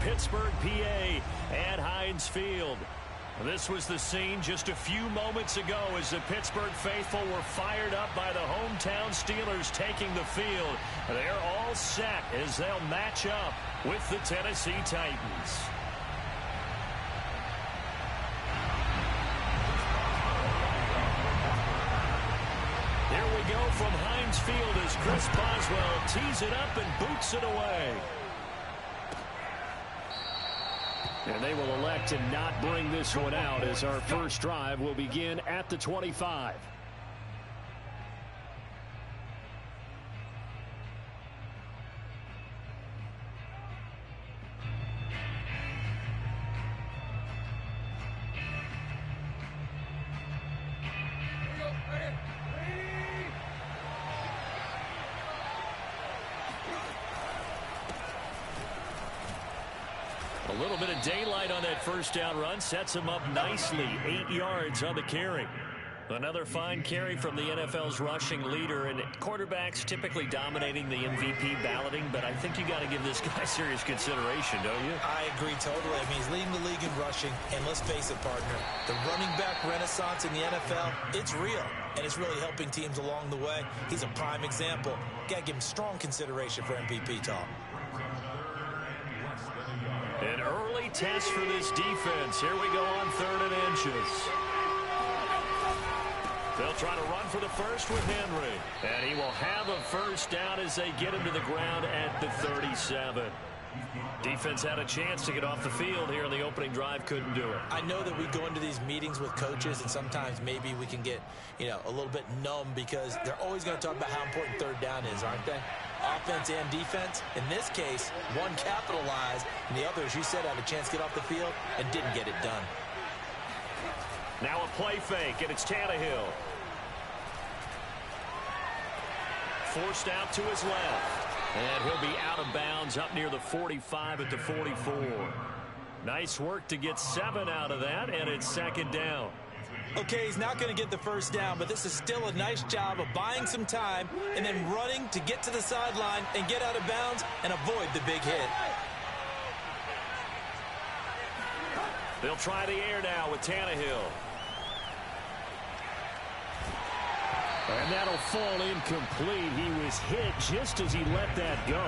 Pittsburgh, PA at Heinz Field. This was the scene just a few moments ago as the Pittsburgh faithful were fired up by the hometown Steelers taking the field. They're all set as they'll match up with the Tennessee Titans. Here we go from Heinz Field as Chris Boswell tees it up and boots it away. And they will elect to not bring this one out as our first drive will begin at the 25. A little bit of daylight on that first down run sets him up nicely. 8 yards on the carry. Another fine carry from the NFL's rushing leader, and quarterbacks typically dominating the MVP balloting, but I think you got to give this guy serious consideration, don't you? I agree totally. I mean, he's leading the league in rushing, and let's face it, partner, the running back renaissance in the NFL, it's real, and it's really helping teams along the way. He's a prime example. Got to give him strong consideration for MVP talk. An early test for this defense. Here we go on 3rd and inches. They'll try to run for the first with Henry. And he will have a first down as they get him to the ground at the 37. Defense had a chance to get off the field here in the opening drive. Couldn't do it. I know that we go into these meetings with coaches, and sometimes maybe we can get, a little bit numb because they're always going to talk about how important 3rd down is, aren't they? Offense and defense. In this case, one capitalized, and the other, as you said, had a chance to get off the field and didn't get it done. Now a play fake, and it's Tannehill. Forced out to his left. And he'll be out of bounds up near the 45 at the 44. Nice work to get 7 out of that, and it's 2nd down. Okay, he's not going to get the first down, but this is still a nice job of buying some time and then running to get to the sideline and get out of bounds and avoid the big hit. They'll try the air now with Tannehill. And that'll fall incomplete. He was hit just as he let that go.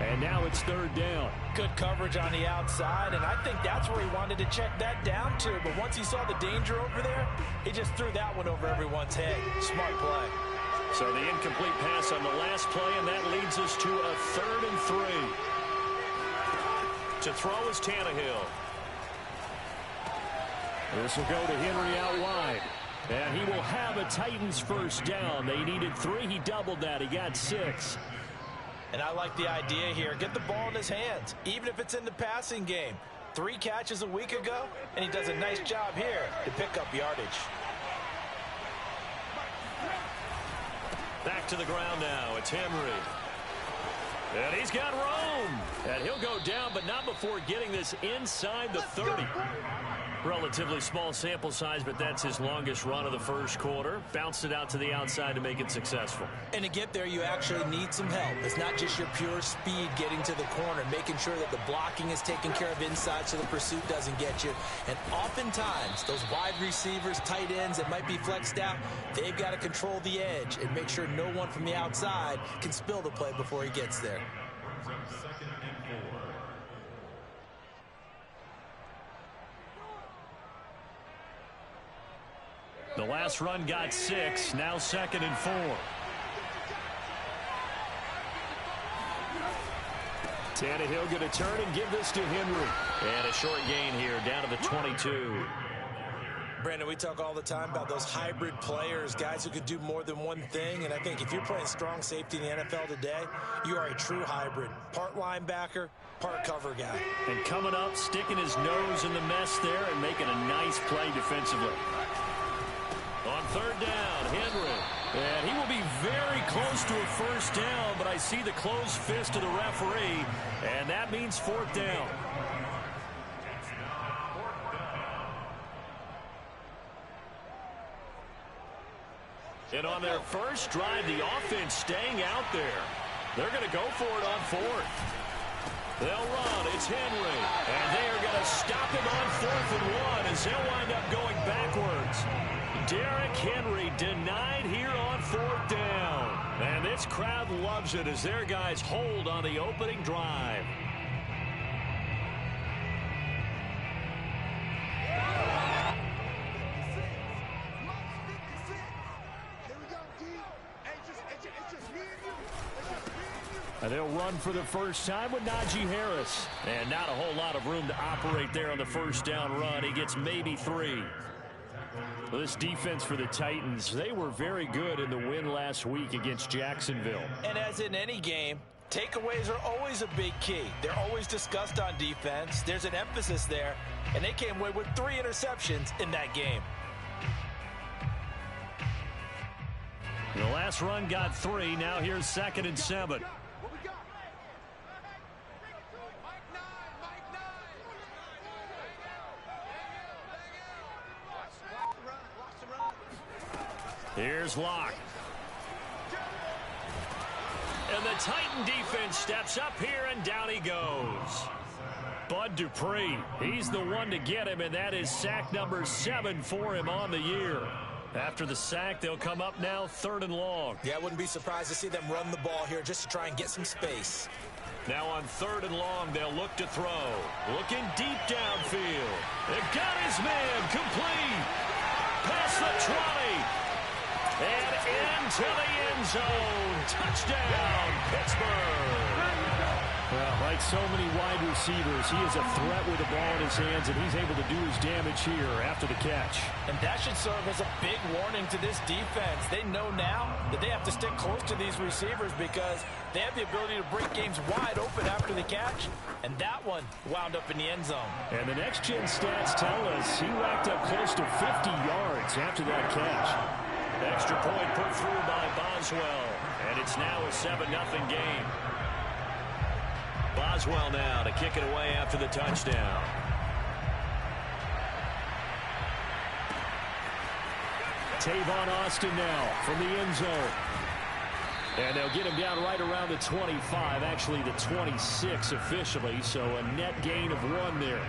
And now it's 3rd down. Good coverage on the outside, and I think that's where he wanted to check that down to. But once he saw the danger over there, he just threw that one over everyone's head. Smart play. So the incomplete pass on the last play, and that leads us to a 3rd and 3. To throw is Tannehill. This will go to Henry out wide. And he will have a Titans first down. They needed 3. He doubled that. He got 6. And I like the idea here. Get the ball in his hands, even if it's in the passing game. 3 catches a week ago, and he does a nice job here to pick up yardage. Back to the ground now. It's Henry. And he's got room. And he'll go down, but not before getting this inside the 30. Relatively small sample size, but that's his longest run of the first quarter. Bounced it out to the outside to make it successful. And to get there, you actually need some help. It's not just your pure speed getting to the corner, making sure that the blocking is taken care of inside so the pursuit doesn't get you. And oftentimes, those wide receivers, tight ends that might be flexed out, they've got to control the edge and make sure no one from the outside can spill the play before he gets there. The last run got 6. Now 2nd and 4. Tannehill going to turn and give this to Henry. And a short gain here down to the 22. Brandon, we talk all the time about those hybrid players, guys who could do more than one thing. And I think if you're playing strong safety in the NFL today, you are a true hybrid. Part linebacker, part cover guy. And coming up, sticking his nose in the mess there and making a nice play defensively. On 3rd down, Henry. And he will be very close to a first down, but I see the closed fist of the referee, and that means 4th down. And on their first drive, the offense staying out there. They're going to go for it on 4th. They'll run. It's Henry. And they are going to stop him on 4th and 1 as they'll wind up going backwards. Derrick Henry denied here on 4th down. And this crowd loves it as their guys hold on the opening drive. And they'll run for the first time with Najee Harris. And not a whole lot of room to operate there on the first down run. He gets maybe 3. Well, this defense for the Titans, they were very good in the win last week against Jacksonville. And as in any game, takeaways are always a big key. They're always discussed on defense. There's an emphasis there. And they came away with 3 interceptions in that game. The last run got 3. Now here's 2nd and 7. Here's Locke. And the Titan defense steps up here, and down he goes. Bud Dupree, he's the one to get him, and that is sack number 7 for him on the year. After the sack, they'll come up now 3rd and long. Yeah, I wouldn't be surprised to see them run the ball here just to try and get some space. Now on 3rd and long, they'll look to throw. Looking deep downfield. They've got his man complete. Past the 20. And into the end zone. Touchdown, Pittsburgh. Well, like so many wide receivers, he is a threat with the ball in his hands, and he's able to do his damage here after the catch. And that should serve as a big warning to this defense. They know now that they have to stick close to these receivers because they have the ability to break games wide open after the catch. And that one wound up in the end zone. And the next-gen stats tell us he racked up close to 50 yards after that catch. Extra point put through by Boswell. And it's now a 7-0 game. Boswell now to kick it away after the touchdown. Tavon Austin now from the end zone. And they'll get him down right around the 25, actually the 26 officially, so a net gain of 1 there.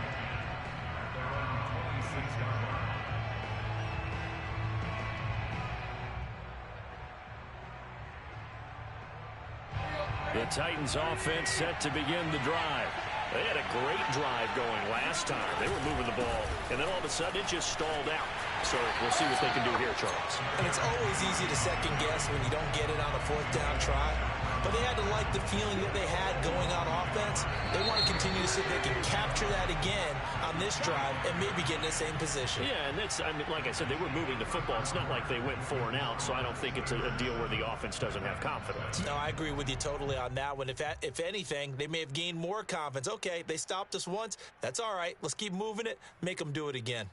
The Titans offense set to begin the drive. They had a great drive going last time. They were moving the ball, and then all of a sudden it just stalled out. So we'll see what they can do here, Charles. And it's always easy to second guess when you don't get it on a 4th down try. But they had to like the feeling that they had going on offense. They want to continue to see if they can capture that again on this drive and maybe get in the same position. Yeah, and that's, I mean, like I said, they were moving the football. It's not like they went 4 and out, so I don't think it's a deal where the offense doesn't have confidence. No, I agree with you totally on that one. If anything, they may have gained more confidence. Okay, they stopped us once. That's all right. Let's keep moving it. Make them do it again.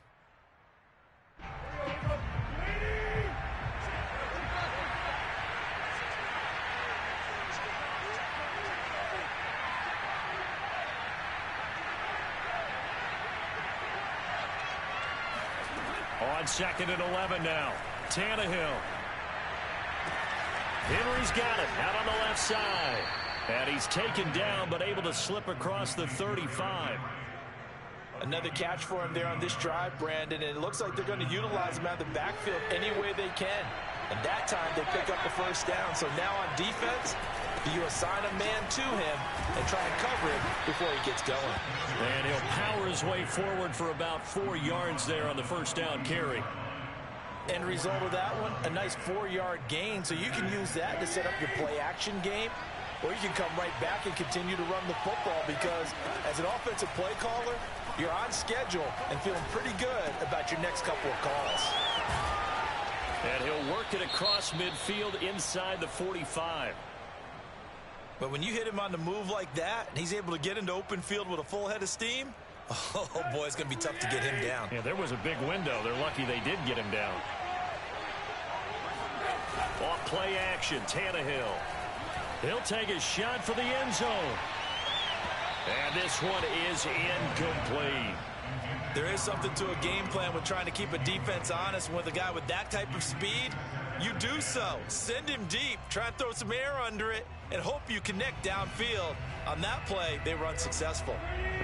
On 2nd and 11 now. Tannehill. Henry's got it out on the left side. And he's taken down but able to slip across the 35. Another catch for him there on this drive, Brandon, and it looks like they're going to utilize him out of the backfield any way they can. And that time they pick up the first down. So now on defense, you assign a man to him and try and cover him before he gets going. And he'll power his way forward for about 4 yards there on the first down carry. End result of that one, a nice 4-yard gain. So you can use that to set up your play-action game, or you can come right back and continue to run the football because as an offensive play caller, you're on schedule and feeling pretty good about your next couple of calls. And he'll work it across midfield inside the 45. But when you hit him on the move like that, and he's able to get into open field with a full head of steam, oh boy, it's going to be tough to get him down. Yeah, there was a big window. They're lucky they did get him down. Off play action, Tannehill. He'll take a shot for the end zone. And this one is incomplete. There is something to a game plan with trying to keep a defense honest with a guy with that type of speed. You do so. Send him deep. Try and throw some air under it and hope you connect downfield. On that play, they were unsuccessful.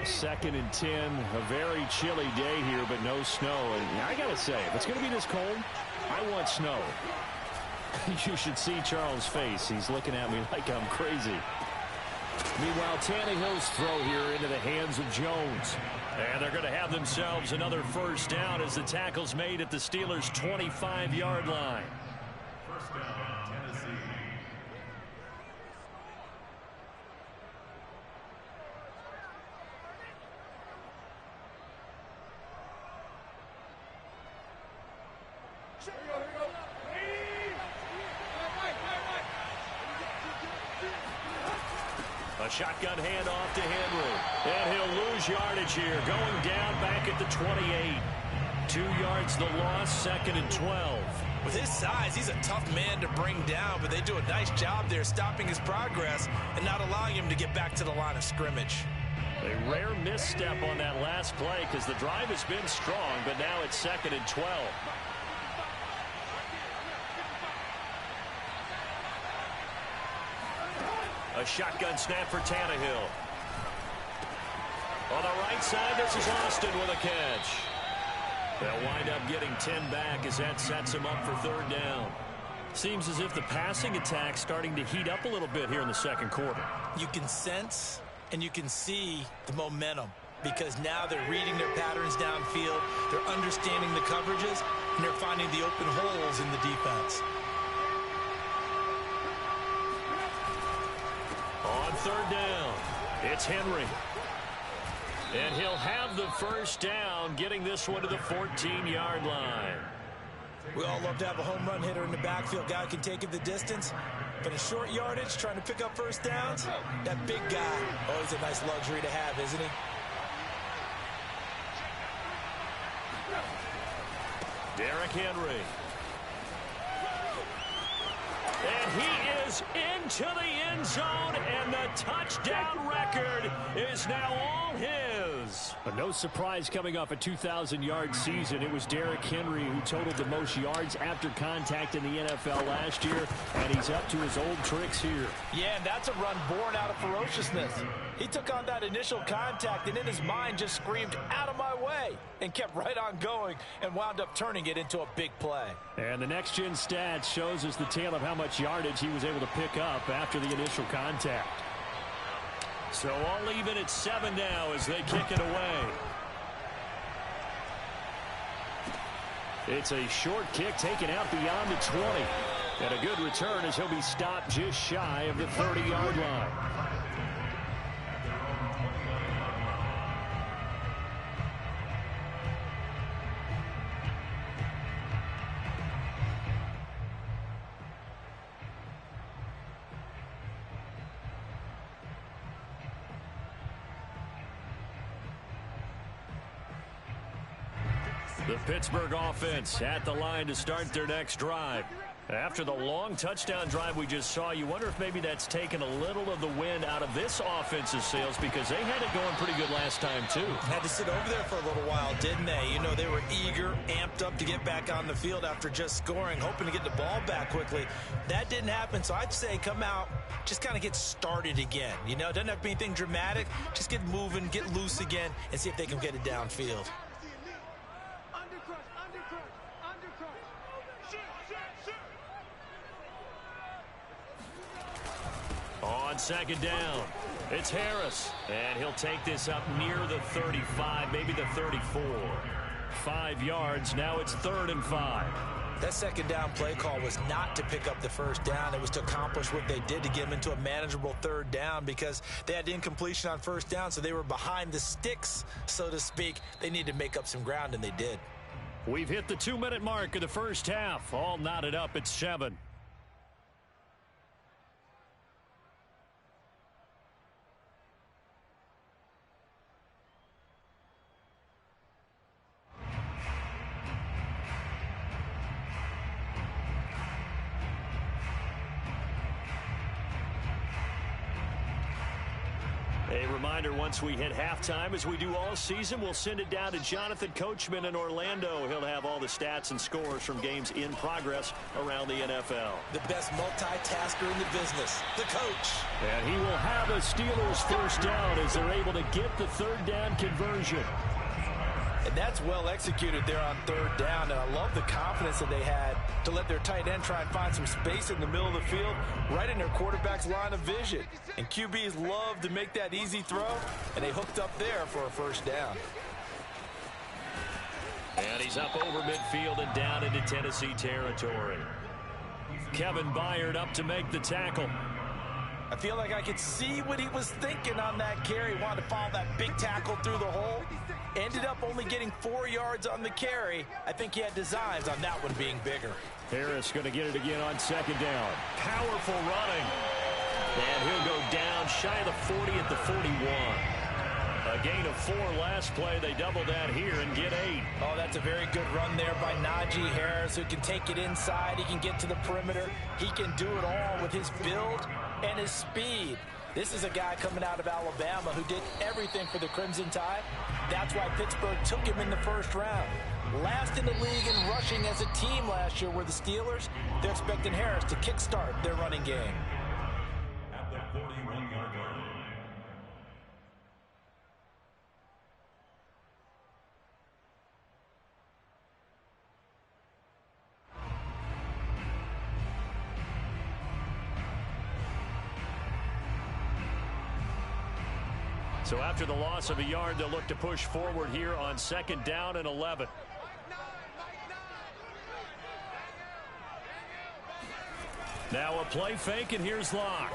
2nd and 10, a very chilly day here, but no snow. And I got to say, if it's going to be this cold, I want snow. You should see Charles' face. He's looking at me like I'm crazy. Meanwhile, Tannehill's throw here into the hands of Jones. And they're going to have themselves another first down as the tackle's made at the Steelers' 25-yard line. First down, Tennessee. A shotgun handoff to Henry. And he'll lose yardage here. Going down back at the 28. 2 yards the loss, 2nd and 12. With his size, he's a tough man to bring down, but they do a nice job there stopping his progress and not allowing him to get back to the line of scrimmage. A rare misstep on that last play because the drive has been strong, but now it's 2nd and 12. A shotgun snap for Tannehill. On the right side, this is Austin with a catch. They'll wind up getting 10 back as that sets him up for 3rd down. Seems as if the passing attack's starting to heat up a little bit here in the 2nd quarter. You can sense and you can see the momentum because now they're reading their patterns downfield, they're understanding the coverages, and they're finding the open holes in the defense. On 3rd down, it's Henry. And he'll have the first down, getting this one to the 14-yard line. We all love to have a home run hitter in the backfield. Guy can take it the distance. But in short yardage, trying to pick up first downs, that big guy, always a nice luxury to have, isn't he? Derrick Henry. And he is into the end zone, and the touchdown record is now all his. But no surprise coming off a 2,000-yard season. It was Derrick Henry who totaled the most yards after contact in the NFL last year, and he's up to his old tricks here. Yeah, and that's a run born out of ferociousness. He took on that initial contact, and in his mind just screamed, "Out of my way," and kept right on going and wound up turning it into a big play. And the next-gen stats shows us the tale of how much yardage he was able to pick up after the initial contact. So all even at 7 now as they kick it away. It's a short kick taken out beyond the 20. And a good return as he'll be stopped just shy of the 30-yard line. The Pittsburgh offense at the line to start their next drive. After the long touchdown drive we just saw, you wonder if maybe that's taken a little of the wind out of this offensive sails because they had it going pretty good last time too. Had to sit over there for a little while, didn't they? You know, they were eager, amped up to get back on the field after just scoring, hoping to get the ball back quickly. That didn't happen, so I'd say come out, just kind of get started again. You know, it doesn't have to be anything dramatic. Just get moving, get loose again, and see if they can get it downfield. On 2nd down, it's Harris, and he'll take this up near the 35, maybe the 34. 5 yards, now it's 3rd and 5. That 2nd down play call was not to pick up the first down. It was to accomplish what they did to get them into a manageable 3rd down because they had incompletion on first down, so they were behind the sticks, so to speak. They needed to make up some ground, and they did. We've hit the 2-minute mark of the first half. All knotted up at 7. reminder, once we hit halftime, as we do all season, we'll send it down to Jonathan Coachman in Orlando. He'll have all the stats and scores from games in progress around the NFL. The best multitasker in the business, the coach. And he will have a Steelers first down as they're able to get the third down conversion. And that's well executed there on third down. And I love the confidence that they had to let their tight end try and find some space in the middle of the field, right in their quarterback's line of vision. And QBs love to make that easy throw, and they hooked up there for a first down. And he's up over midfield and down into Tennessee territory. Kevin Byard up to make the tackle. I feel like I could see what he was thinking on that carry. Wanted to follow that big tackle through the hole. Ended up only getting 4 yards on the carry. I think he had designs on that one being bigger. Harris going to get it again on second down. Powerful running. And he'll go down shy of the 40 at the 41. A gain of 4 last play. They double that here and get 8. Oh, that's a very good run there by Najee Harris, who can take it inside. He can get to the perimeter. He can do it all with his build and his speed. This is a guy coming out of Alabama who did everything for the Crimson Tide. That's why Pittsburgh took him in the first round. Last in the league in rushing as a team last year were the Steelers. They're expecting Harris to kickstart their running game. At the 41-yard line. So after the loss of a yard, they'll look to push forward here on second down and 11. Now a play fake, and here's Locke.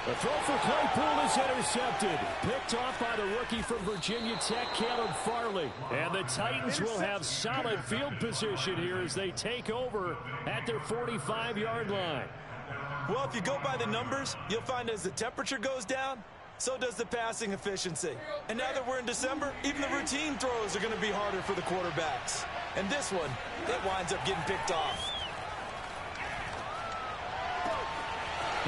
The throw for Claypool is intercepted. Picked off by the rookie from Virginia Tech, Caleb Farley. And the Titans will have solid field position here as they take over at their 45-yard line. Well, if you go by the numbers, you'll find as the temperature goes down, so does the passing efficiency. And now that we're in December, even the routine throws are going to be harder for the quarterbacks. And this one, it winds up getting picked off.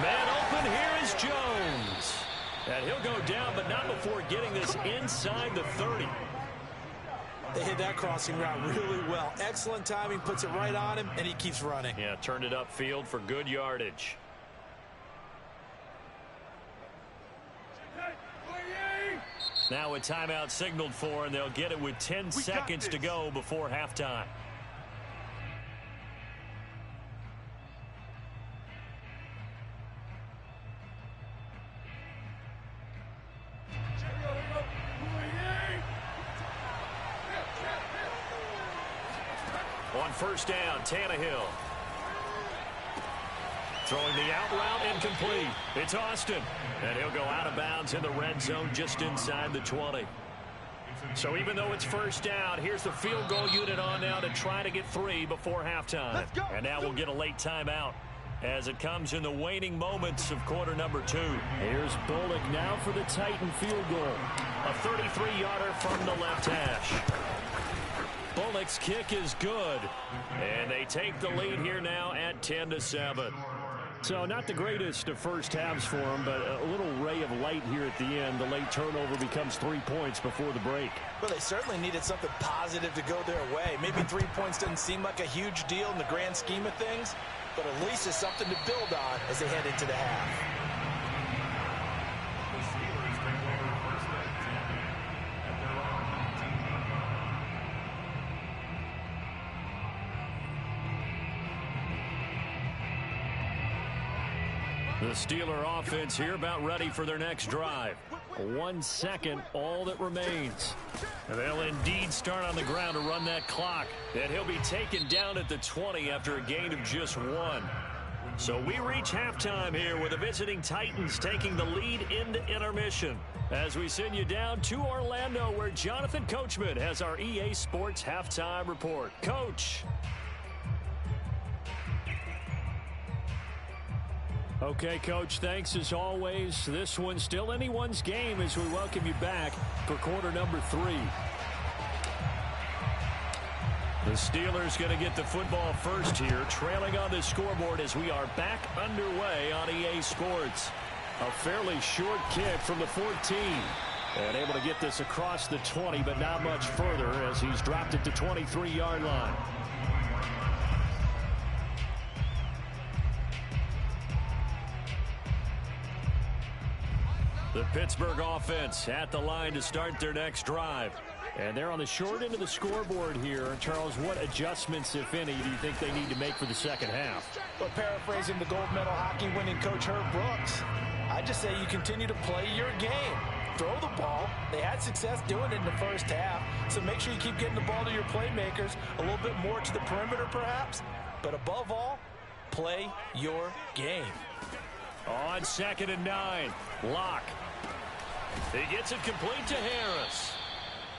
Man open, here is Jones. And he'll go down, but not before getting this inside the 30. They hit that crossing route really well. Excellent timing, puts it right on him, and he keeps running. Yeah, turned it upfield for good yardage. Now a timeout signaled for, and they'll get it with 10 seconds to go before halftime. On first down, Tannehill. Throwing the out route incomplete. It's Austin. And he'll go out of bounds in the red zone just inside the 20. So even though it's first down, here's the field goal unit on now to try to get 3 before halftime. And now we'll get a late timeout as it comes in the waning moments of quarter number 2. Here's Bullock now for the Titan field goal. A 33-yarder from the left hash. Bullock's kick is good. And they take the lead here now at 10-7. So not the greatest of first halves for them, but a little ray of light here at the end. The late turnover becomes 3 points before the break. Well, they certainly needed something positive to go their way. Maybe 3 points doesn't seem like a huge deal in the grand scheme of things, but at least it's something to build on as they head into the half. The Steelers take over first and 10 at their own 19-yard line. The Steeler offense here about ready for their next drive. 1 second, all that remains. And they'll indeed start on the ground to run that clock. And he'll be taken down at the 20 after a gain of just 1. So we reach halftime here with the visiting Titans taking the lead into intermission. As we send you down to Orlando, where Jonathan Coachman has our EA Sports halftime report. Coach. Okay, Coach, thanks as always. This one's still anyone's game as we welcome you back for quarter number 3. The Steelers going to get the football first here, trailing on the scoreboard as we are back underway on EA Sports. A fairly short kick from the 14. And able to get this across the 20, but not much further as he's dropped it to 23-yard line. The Pittsburgh offense at the line to start their next drive. And they're on the short end of the scoreboard here. Charles, what adjustments, if any, do you think they need to make for the second half? Well, paraphrasing the gold medal hockey winning coach Herb Brooks, I just say you continue to play your game. Throw the ball. They had success doing it in the first half, so make sure you keep getting the ball to your playmakers, a little bit more to the perimeter perhaps, but above all, play your game. On 2nd and 9, Locke. He gets it complete to Harris.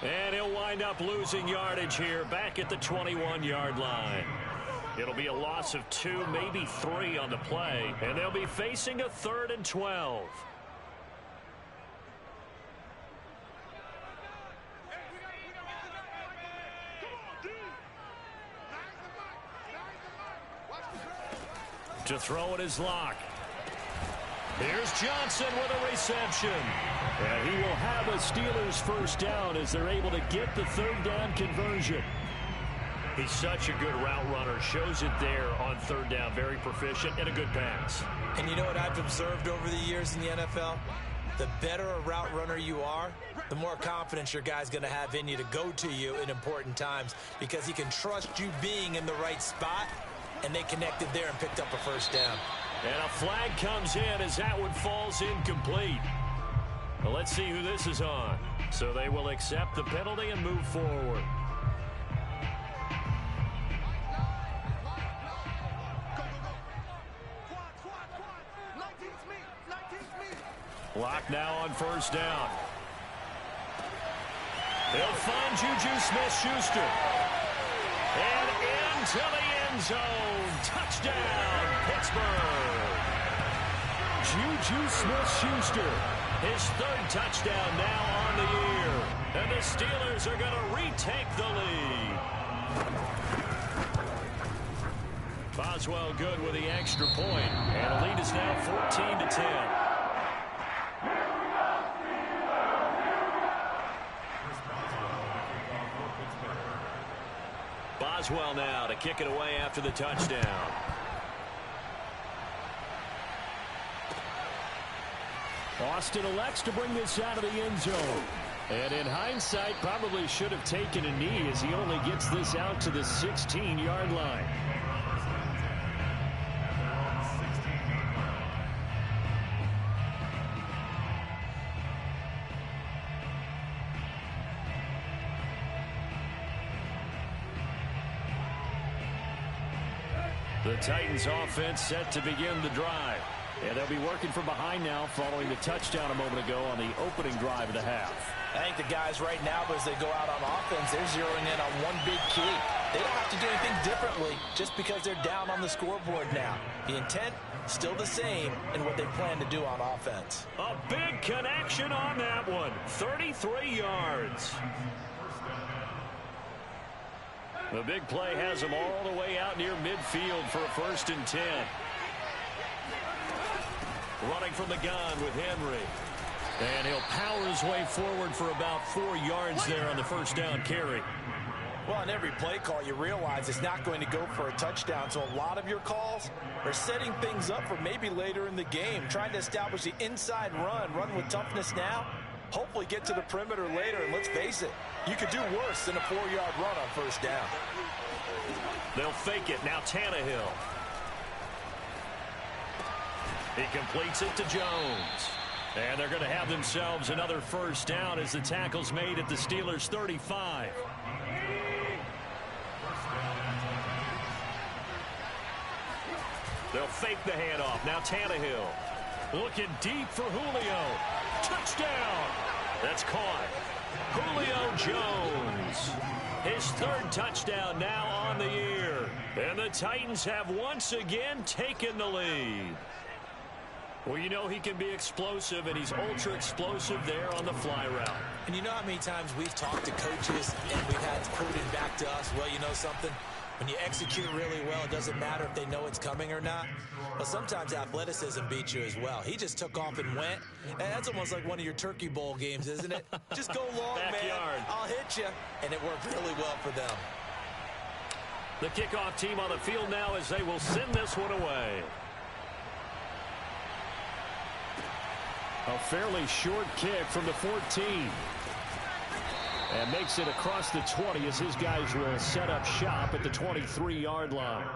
And he'll wind up losing yardage here back at the 21-yard line. It'll be a loss of 2, maybe 3 on the play, and they'll be facing a 3rd and 12. To throw it is Locke. Here's Johnson with a reception. And he will have a Steelers first down as they're able to get the 3rd down conversion. He's such a good route runner. Shows it there on 3rd down. Very proficient and a good pass. And you know what I've observed over the years in the NFL? The better a route runner you are, the more confidence your guy's going to have in you to go to you in important times because he can trust you being in the right spot, and they connected there and picked up a first down. And a flag comes in as that one falls incomplete. Well, let's see who this is on. So they will accept the penalty and move forward. Locke now on first down. They'll find Juju Smith-Schuster. And into the end zone. Touchdown, Pittsburgh. Juju Smith-Schuster. His 3rd touchdown now on the year. And the Steelers are going to retake the lead. Boswell good with the extra point. And the lead is now 14-10. Boswell now to kick it away after the touchdown. Austin elects to bring this out of the end zone. And in hindsight, probably should have taken a knee as he only gets this out to the 16-yard line. The Titans offense set to begin the drive. And they'll be working from behind now following the touchdown a moment ago on the opening drive of the half. I think the guys right now, as they go out on offense, they're zeroing in on one big key. They don't have to do anything differently just because they're down on the scoreboard now. The intent, still the same in what they plan to do on offense. A big connection on that one. 33 yards. The big play has him all the way out near midfield for a 1st and 10. Running from the gun with Henry. And he'll power his way forward for about 4 yards there on the first down carry. Well, on every play call, you realize it's not going to go for a touchdown. So a lot of your calls are setting things up for maybe later in the game, trying to establish the inside run with toughness now, hopefully get to the perimeter later. And let's face it, you could do worse than a 4-yard run on first down. They'll fake it. Now Tannehill. He completes it to Jones. And they're going to have themselves another first down as the tackle's made at the Steelers' 35. They'll fake the handoff. Now Tannehill. Looking deep for Julio. Touchdown. That's caught. Julio Jones. His 3rd touchdown now on the year. And the Titans have once again taken the lead. Well, you know he can be explosive, and he's ultra-explosive there on the fly route. And you know how many times we've talked to coaches and we've had quoted back to us, well, you know something? When you execute really well, it doesn't matter if they know it's coming or not. But sometimes athleticism beats you as well. He just took off and went. And that's almost like one of your Turkey Bowl games, isn't it? Just go long, Backyard. man. I'll hit you. And it worked really well for them. The kickoff team on the field now as they will send this one away. A fairly short kick from the 14. And makes it across the 20 as his guys will set up shop at the 23-yard line.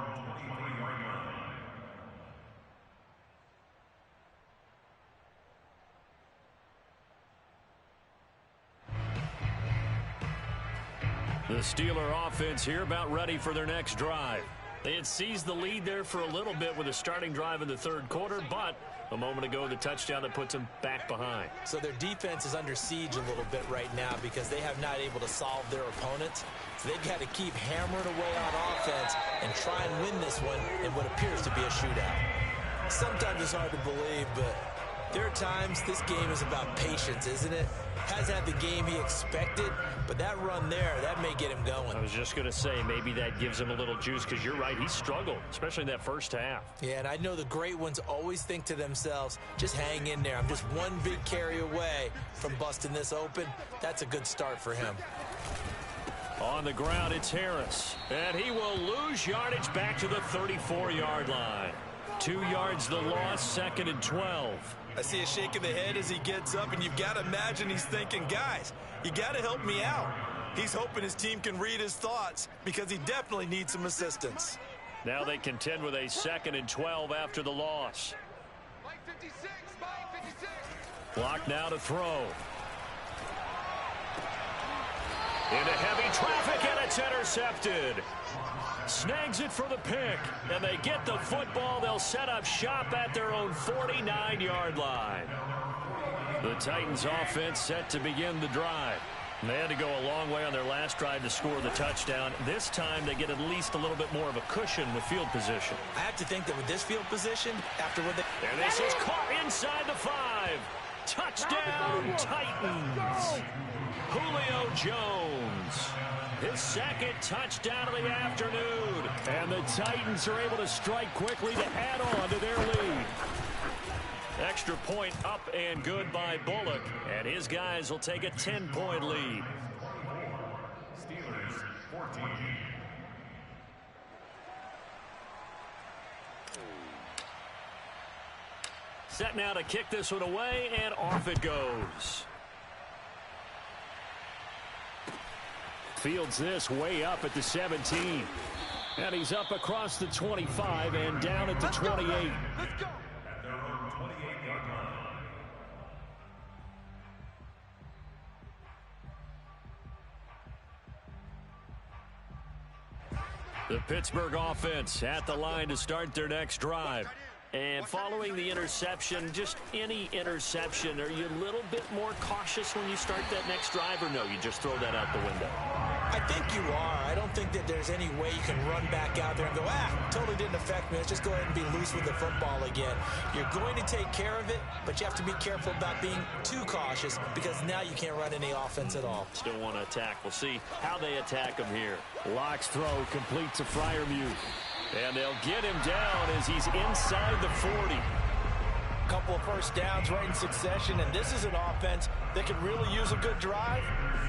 The Steeler offense here about ready for their next drive. They had seized the lead there for a little bit with a starting drive in the third quarter, but a moment ago the touchdown that puts them back behind. So their defense is under siege a little bit right now because they have not able to solve their opponents. So they've got to keep hammering away on offense and try and win this one in what appears to be a shootout. Sometimes it's hard to believe, but there are times this game is about patience, isn't it? Has had the game he expected, but that run there, that may get him going. I was just going to say, maybe that gives him a little juice because you're right, he struggled, especially in that first half. Yeah, and I know the great ones always think to themselves, just hang in there. I'm just one big carry away from busting this open. That's a good start for him. On the ground, it's Harris, and he will lose yardage back to the 34-yard line. 2 yards the loss, 2nd and 12. I see a shake of the head as he gets up, and you've got to imagine he's thinking, guys, you got to help me out. He's hoping his team can read his thoughts because he definitely needs some assistance. Now they contend with a 2nd and 12 after the loss. Mike 56, Mike 56. Clock now to throw. Into heavy traffic, and it's intercepted. Snags it for the pick, and they get the football. They'll set up shop at their own 49-yard line. The Titans offense set to begin the drive. They had to go a long way on their last drive to score the touchdown. This time they get at least a little bit more of a cushion with field position. I have to think that with this field position, after what they... And this is caught inside the 5. Touchdown, Titans. Julio Jones. His 2nd touchdown of the afternoon. And the Titans are able to strike quickly to add on to their lead. Extra point up and good by Bullock. And his guys will take a 10-point lead. Steelers 14. Set now to kick this one away, and off it goes. Fields this way up at the 17. And he's up across the 25 and down at the 28. Let's go. At their own 28-yard line. The Pittsburgh offense at the line to start their next drive. And following the interception, just any interception, are you a little bit more cautious when you start that next drive, or no, you just throw that out the window? I think you are. I don't think that there's any way you can run back out there and go, totally didn't affect me. Let's just go ahead and be loose with the football again. You're going to take care of it, but you have to be careful about being too cautious because now you can't run any offense at all. Still want to attack. We'll see how they attack him here. Locke's throw complete to Freiermuth. And they'll get him down as he's inside the 40. Couple of first downs right in succession, and this is an offense that could really use a good drive,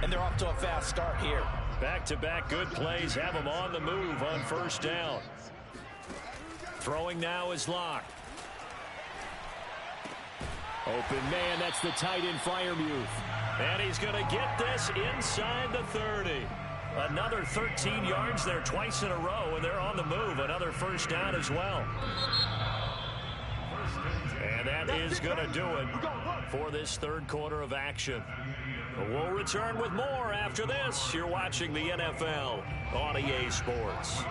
and they're off to a fast start here. Back-to-back good plays have him on the move on first down. Throwing now is Locke. Open man, that's the tight end Freiermuth. And he's going to get this inside the 30. Another 13 yards there twice in a row, and they're on the move. Another first down as well. And that is going to do it for this third quarter of action. We'll return with more after this. You're watching the NFL on EA Sports.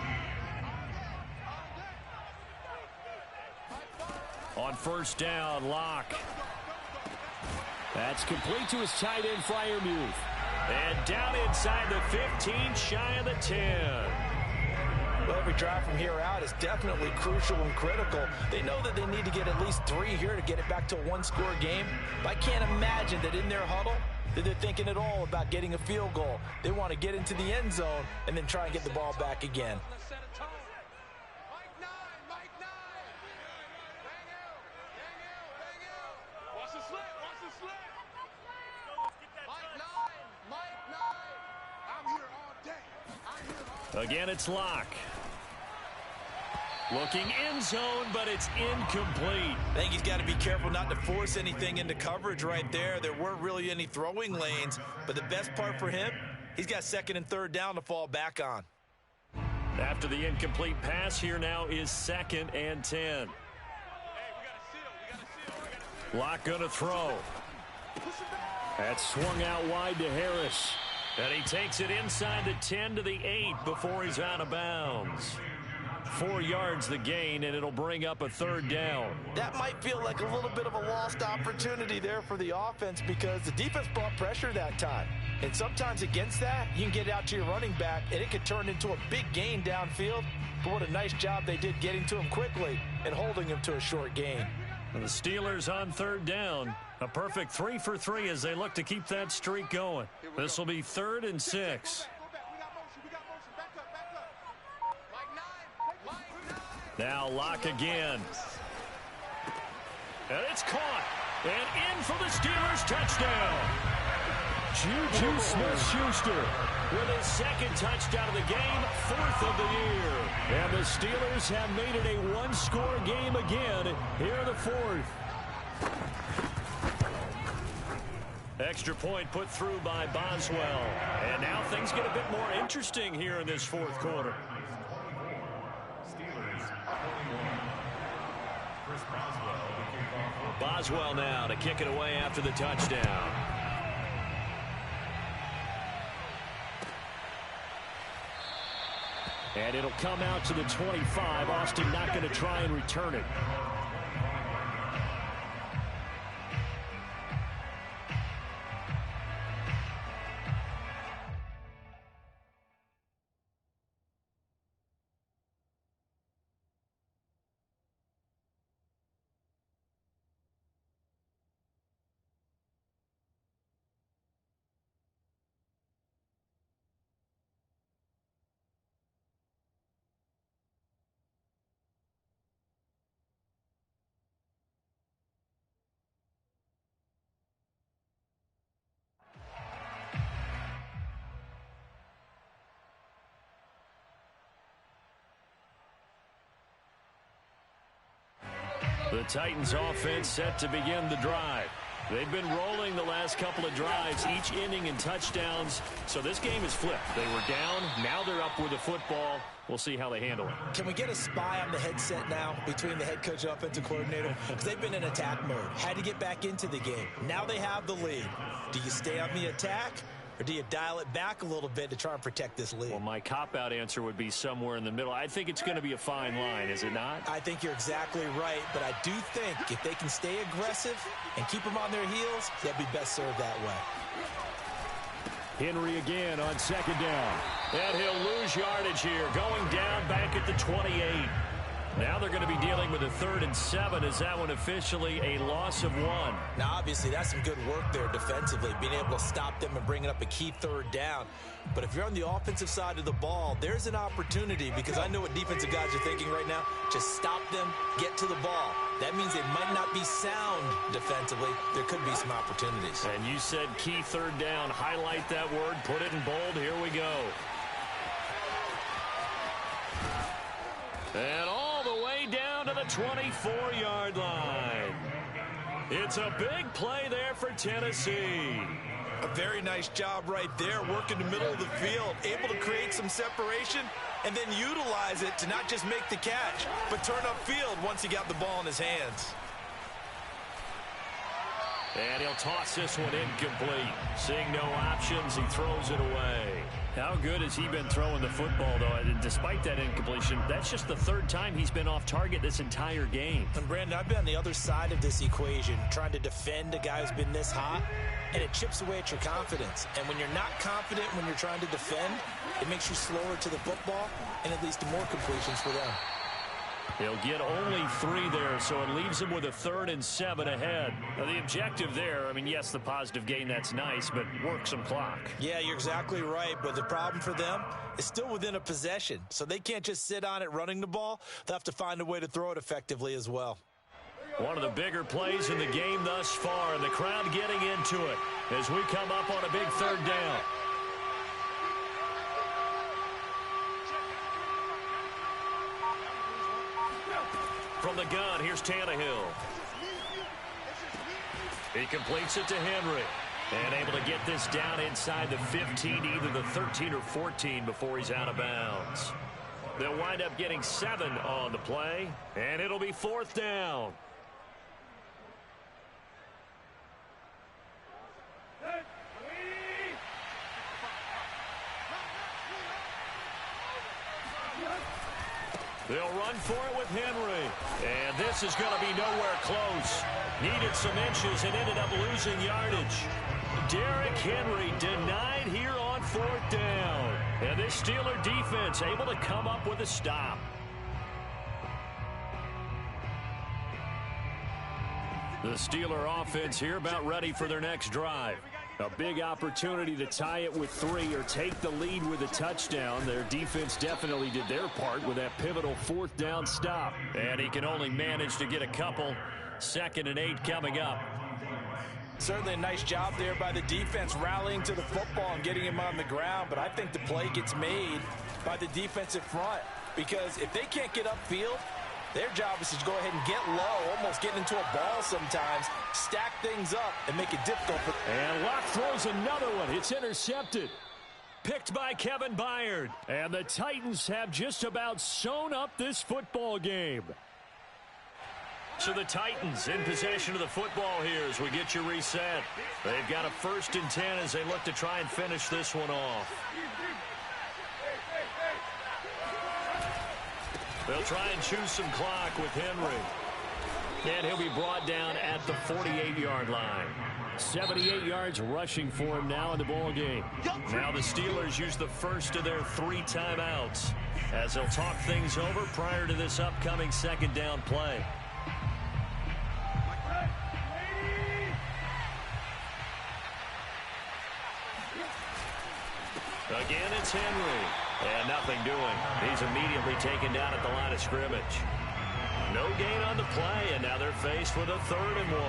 On first down, Locke. That's complete to his tight end, Freiermuth. And down inside the 15, shy of the 10. Well, every drive from here out is definitely crucial and critical. They know that they need to get at least 3 here to get it back to a one-score game. But I can't imagine that in their huddle that they're thinking at all about getting a field goal. They want to get into the end zone and then try and get the ball back again. Let's set a tone. Mike 9, Mike 9. Bang out, bang out, bang out. Watch the slip, watch the slip. Mike 9, Mike 9. I'm here all day. I'm here all day. Again, it's Locke. Looking end zone, but it's incomplete. I think he's got to be careful not to force anything into coverage right there. There weren't really any throwing lanes, but the best part for him, he's got 2nd and 3rd down to fall back on. After the incomplete pass, here now is 2nd and 10. Hey, we got a seal. Locke gonna throw. That's swung out wide to Harris. And he takes it inside the 10 to the 8 before he's out of bounds. 4 yards the gain, and it'll bring up a 3rd down. That might feel like a little bit of a lost opportunity there for the offense because the defense brought pressure that time. And sometimes against that, you can get out to your running back, and it could turn into a big gain downfield. But what a nice job they did getting to him quickly and holding him to a short gain. And the Steelers on 3rd down. A perfect 3 for 3 as they look to keep that streak going. This will be 3rd and 6. Now Locke again. And it's caught. And in for the Steelers touchdown. Juju Smith-Schuster with his 2nd touchdown of the game, 4th of the year. And the Steelers have made it a one-score game again here in the 4th. Extra point put through by Boswell. And now things get a bit more interesting here in this 4th quarter. Boswell now to kick it away after the touchdown. And it'll come out to the 25. Austin not going to try and return it. The Titans offense set to begin the drive. They've been rolling the last couple of drives, each inning in touchdowns. So this game is flipped. They were down. Now they're up with the football. We'll see how they handle it. Can we get a spy on the headset now between the head coach and offensive coordinator? Because they've been in attack mode. Had to get back into the game. Now they have the lead. Do you stay on the attack? Or do you dial it back a little bit to try and protect this lead? Well, my cop-out answer would be somewhere in the middle. I think it's going to be a fine line, is it not? I think you're exactly right, but I do think if they can stay aggressive and keep them on their heels, they'll be best served that way. Henry again on 2nd down. And he'll lose yardage here, going down back at the 28. Now they're going to be dealing with a 3rd and 7. Is that one officially a loss of 1? Now, obviously, that's some good work there defensively, being able to stop them and bringing up a key 3rd down. But if you're on the offensive side of the ball, there's an opportunity, because I know what defensive guys are thinking right now. Just stop them, get to the ball. That means they might not be sound defensively. There could be some opportunities. And you said key 3rd down. Highlight that word. Put it in bold. Here we go. And all the way down to the 24-yard line. It's a big play there for Tennessee. A very nice job right there, working the middle of the field, able to create some separation and then utilize it to not just make the catch, but turn upfield once he got the ball in his hands. And he'll toss this one incomplete. Seeing no options, he throws it away. How good has he been throwing the football, though? Despite that incompletion, that's just the third time he's been off target this entire game. And, Brandon, I've been on the other side of this equation, trying to defend a guy who's been this hot, and it chips away at your confidence. And when you're not confident when you're trying to defend, it makes you slower to the football, and it leads to more completions for them. He'll get only 3 there, so it leaves him with a 3rd and 7 ahead. Now, the objective there, I mean, yes, the positive gain, that's nice, but work some clock. Yeah, you're exactly right, but the problem for them is still within a possession, so they can't just sit on it running the ball. They'll have to find a way to throw it effectively as well. One of the bigger plays in the game thus far, and the crowd getting into it as we come up on a big 3rd down. From the gun, here's Tannehill. He completes it to Henry. And able to get this down inside the 15, either the 13 or 14 before he's out of bounds. They'll wind up getting 7 on the play, and it'll be 4th down. They'll run for it with Henry. And this is going to be nowhere close. Needed some inches and ended up losing yardage. Derrick Henry denied here on 4th down. And this Steeler defense able to come up with a stop. The Steeler offense here about ready for their next drive. A big opportunity to tie it with 3 or take the lead with a touchdown. Their defense definitely did their part with that pivotal 4th down stop. And he can only manage to get a couple. 2nd and 8 coming up. Certainly a nice job there by the defense rallying to the football and getting him on the ground. But I think the play gets made by the defensive front. Because if they can't get upfield, their job is to go ahead and get low, almost get into a ball sometimes, stack things up, and make it difficult. And Locke throws another one. It's intercepted. Picked by Kevin Byard. And the Titans have just about sewn up this football game. So the Titans in possession of the football here as we get you reset. They've got a 1st and 10 as they look to try and finish this one off. They'll try and choose some clock with Henry. And he'll be brought down at the 48-yard line. 78 yards rushing for him now in the ball game. Now the Steelers use the first of their 3 timeouts as they'll talk things over prior to this upcoming 2nd down play. Again, it's Henry. And nothing doing. He's immediately taken down at the line of scrimmage. No gain on the play, and now they're faced with a 3rd and 1.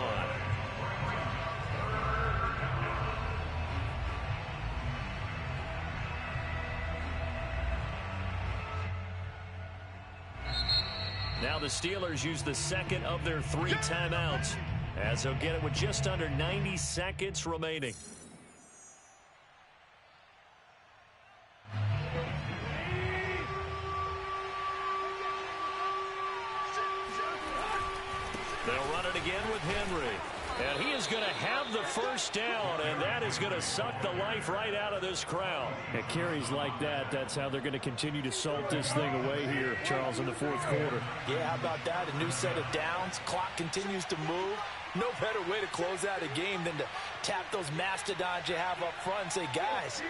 Now the Steelers use the 2nd of their 3 timeouts as they'll get it with just under 90 seconds remaining. They'll run it again with Henry. And he is going to have the 1st down, and that is going to suck the life right out of this crowd. At carries like that, that's how they're going to continue to salt this thing away here, Charles, in the 4th quarter. Yeah, how about that? A new set of downs. Clock continues to move. No better way to close out a game than to tap those mastodons you have up front and say, guys,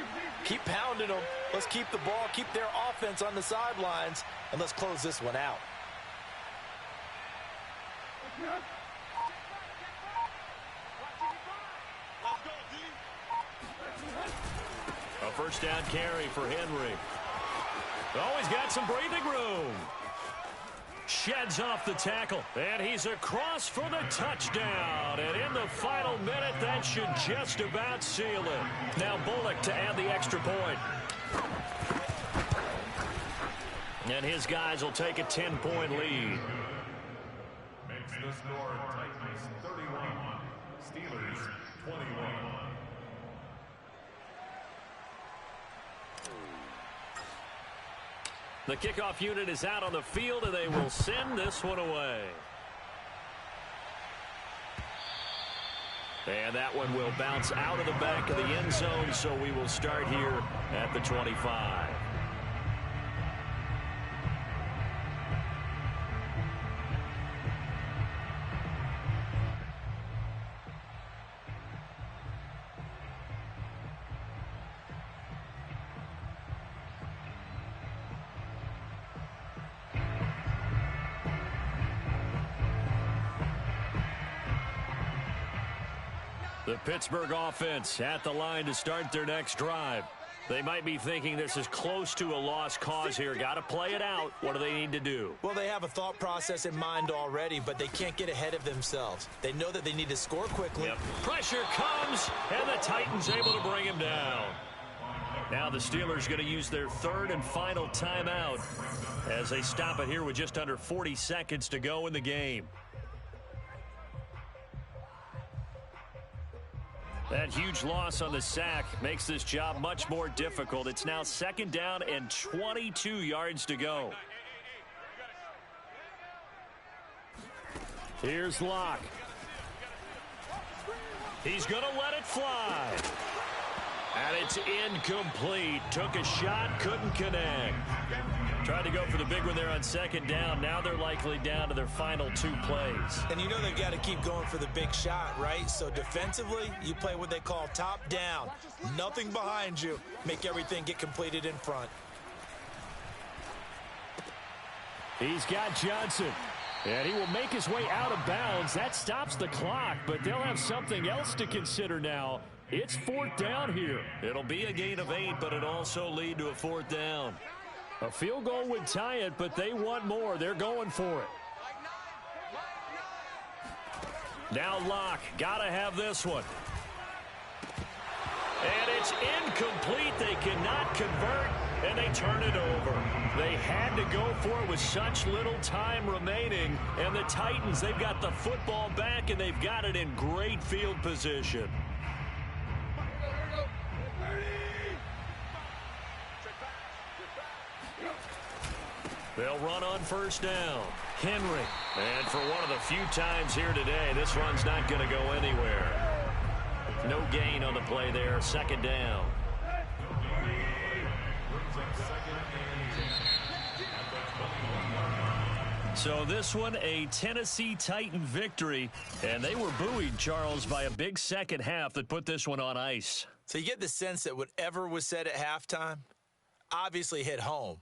keep pounding them. Let's keep the ball, keep their offense on the sidelines, and let's close this one out. A 1st down carry for Henry. Oh, he's got some breathing room. Sheds off the tackle, and he's across for the touchdown. And in the final minute, that should just about seal it. Now Bullock to add the extra point. And his guys will take a 10-point lead. Makes the score Titans 31, Steelers 21. The kickoff unit is out on the field, and they will send this one away. And that one will bounce out of the back of the end zone, so we will start here at the 25. The Pittsburgh offense at the line to start their next drive. They might be thinking this is close to a lost cause here. Got to play it out. What do they need to do? Well, they have a thought process in mind already, but they can't get ahead of themselves. They know that they need to score quickly. Yep. Pressure comes, and the Titans able to bring him down. Now the Steelers going to use their third and final timeout as they stop it here with just under 40 seconds to go in the game. That huge loss on the sack makes this job much more difficult. It's now 2nd down and 22 yards to go. Here's Locke. He's going to let it fly. And it's incomplete. Took a shot, couldn't connect. Tried to go for the big one there on 2nd down. Now they're likely down to their final 2 plays. And you know they've got to keep going for the big shot, right? So defensively, you play what they call top down. Nothing behind you. Make everything get completed in front. He's got Johnson. And he will make his way out of bounds. That stops the clock, but they'll have something else to consider now. It's 4th down here. It'll be a gain of 8, but it'll also lead to a 4th down. A field goal would tie it, but they want more. They're going for it. Now Locke, gotta have this one. And it's incomplete. They cannot convert, and they turn it over. They had to go for it with such little time remaining. And the Titans, they've got the football back, and they've got it in great field position. They'll run on 1st down. Henry. And for one of the few times here today, this run's not going to go anywhere. No gain on the play there. 2nd down. So this one, a Tennessee Titan victory. And they were buoyed, Charles, by a big second half that put this one on ice. So you get the sense that whatever was said at halftime obviously hit home.